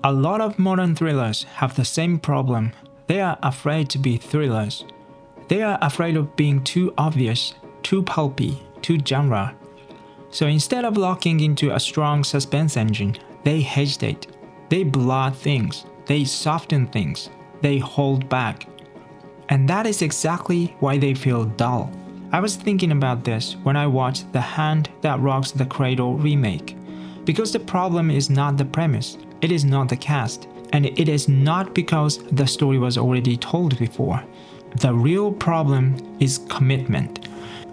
A lot of modern thrillers have the same problem. They are afraid to be thrillers. They are afraid of being too obvious, too pulpy, too genre. So instead of locking into a strong suspense engine, they hesitate. They blot things. They soften things. They hold back. And that is exactly why they feel dull. I was thinking about this when I watched The Hand That Rocks the Cradle remake. Because the problem is not the premise, it is not the cast, and it is not because the story was already told before. The real problem is commitment.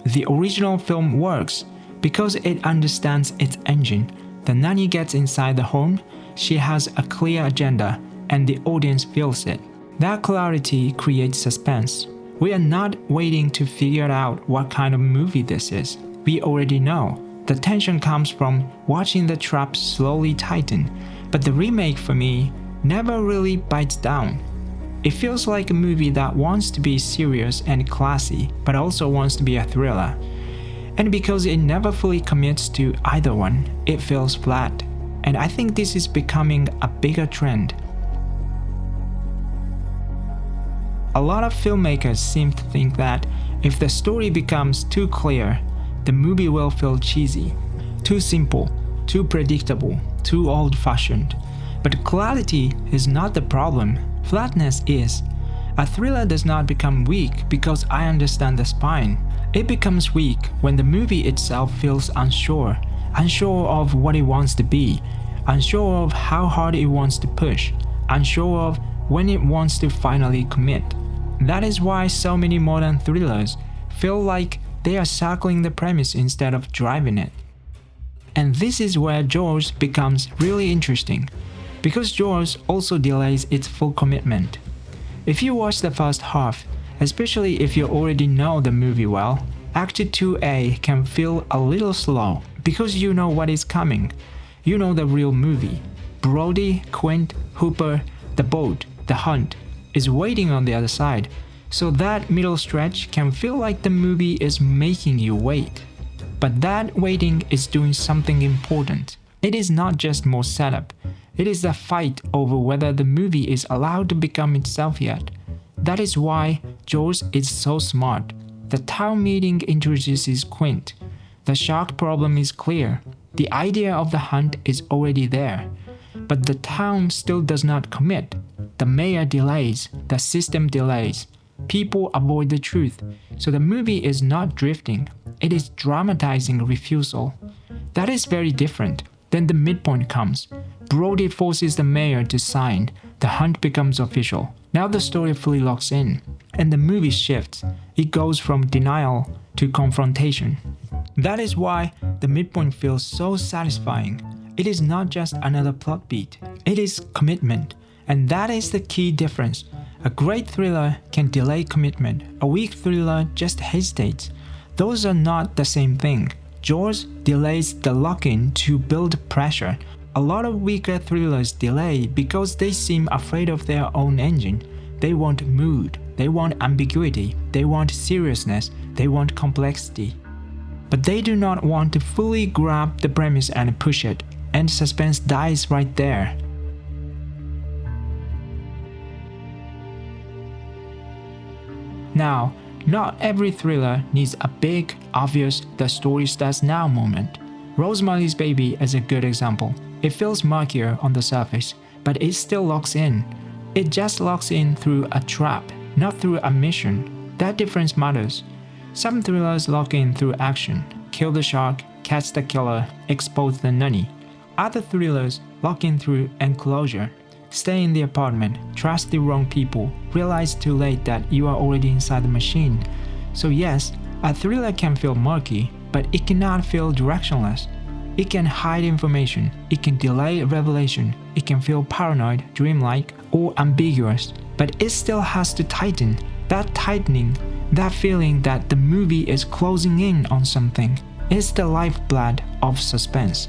The original film works because it understands its engine. The nanny gets inside the home, she has a clear agenda, and the audience feels it. That clarity creates suspense. We are not waiting to figure out what kind of movie this is. We already know. The tension comes from watching the trap slowly tighten, but the remake for me never really bites down. It feels like a movie that wants to be serious and classy, but also wants to be a thriller. And because it never fully commits to either one, it feels flat. And I think this is becoming a bigger trend. A lot of filmmakers seem to think that if the story becomes too clear, the movie will feel cheesy, too simple, too predictable, too old-fashioned. But clarity is not the problem, flatness is. A thriller does not become weak because I understand the spine. It becomes weak when the movie itself feels unsure of what it wants to be, unsure of how hard it wants to push, unsure of when it wants to finally commit. That is why so many modern thrillers feel like they are circling the premise instead of driving it. And this is where Jaws becomes really interesting, because Jaws also delays its full commitment. If you watch the first half, especially if you already know the movie well, Act 2A can feel a little slow because you know what is coming. You know the real movie. Brody, Quint, Hooper, the boat, the hunt is waiting on the other side. So that middle stretch can feel like the movie is making you wait. But that waiting is doing something important. It is not just more setup. It is a fight over whether the movie is allowed to become itself yet. That is why Jaws is so smart. The town meeting introduces Quint. The shark problem is clear. The idea of the hunt is already there. But the town still does not commit. The mayor delays. The system delays. People avoid the truth. So the movie is not drifting. It is dramatizing refusal. That is very different. Then the midpoint comes. Brody forces the mayor to sign. The hunt becomes official. Now the story fully locks in. And the movie shifts. It goes from denial to confrontation. That is why the midpoint feels so satisfying. It is not just another plot beat. It is commitment. And that is the key difference. A great thriller can delay commitment. A weak thriller just hesitates. Those are not the same thing. Jaws delays the lock-in to build pressure. A lot of weaker thrillers delay because they seem afraid of their own engine. They want mood. They want ambiguity. They want seriousness. They want complexity. But they do not want to fully grab the premise and push it. And suspense dies right there. Now, not every thriller needs a big, obvious, the story starts now moment. Rosemary's Baby is a good example. It feels murkier on the surface, but it still locks in. It just locks in through a trap, not through a mission. That difference matters. Some thrillers lock in through action, kill the shark, catch the killer, expose the nanny. Other thrillers lock in through enclosure. Stay in the apartment, trust the wrong people, realize too late that you are already inside the machine. So yes, a thriller can feel murky, but it cannot feel directionless. It can hide information, it can delay revelation, it can feel paranoid, dreamlike, or ambiguous, but it still has to tighten. That tightening, that feeling that the movie is closing in on something, is the lifeblood of suspense.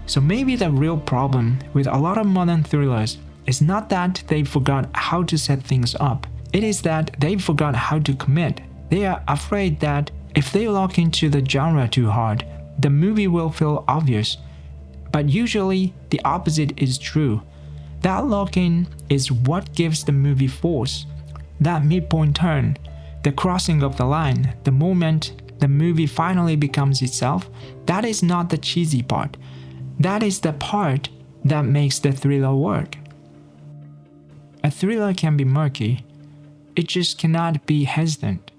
So maybe the real problem with a lot of modern thrillers is not that they forgot how to set things up. It is that they forgot how to commit. They are afraid that if they lock into the genre too hard, the movie will feel obvious. But usually, the opposite is true. That lock-in is what gives the movie force. That midpoint turn, the crossing of the line, the moment the movie finally becomes itself, that is not the cheesy part. That is the part that makes the thriller work. A thriller can be murky. It just cannot be hesitant.